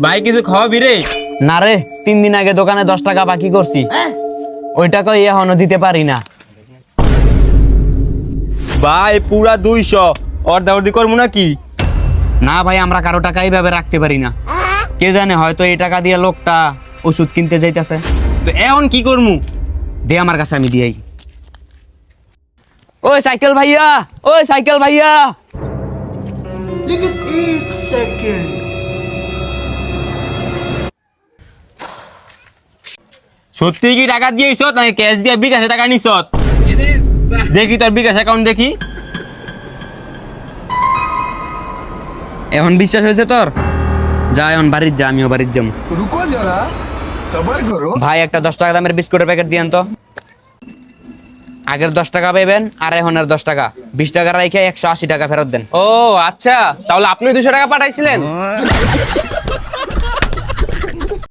ভাই কিছু খাওয়াবি রে? না রে, 3 দিন আগে দোকানে 10 টাকা বাকি করছি, ওই টাকা এখনো দিতে পারি না। ভাই পুরা 200 অর্ধি করবো নাকি? না ভাই, আমরা কারো টাকা এইভাবে রাখতে পারি না। কে জানে, হয়তো এই টাকা দিয়ে লোকটা ওষুধ কিনতে যাইতেছে। তো এখন কি করমু? দে আমার কাছে, আমি দিয়াই। ওই সাইকেল ভাইয়া, ওই সাইকেল ভাইয়া। সত্যি কি টাকা দিয়েছ নাকি ক্যাশ দিয়ে বিকাশে টাকা নিছ? দেখি তোর বিকাশ অ্যাকাউন্ট দেখি। এখন বিশ্বাস হয়েছে তোর? যা এখন বাড়ির যা, আমিও বাড়ির যাম। रुको जरा सबर करो। ভাই একটা 10 টাকা দামের বিস্কুটের প্যাকেট দিয়েন তো। আগের 10 টাকা পাইবেন আর এখনের 10 টাকা, 20 টাকা রাইখে 180 টাকা ফেরত দেন। ও আচ্ছা, তাহলে আপনি 200 টাকা পাঠাইছিলেন?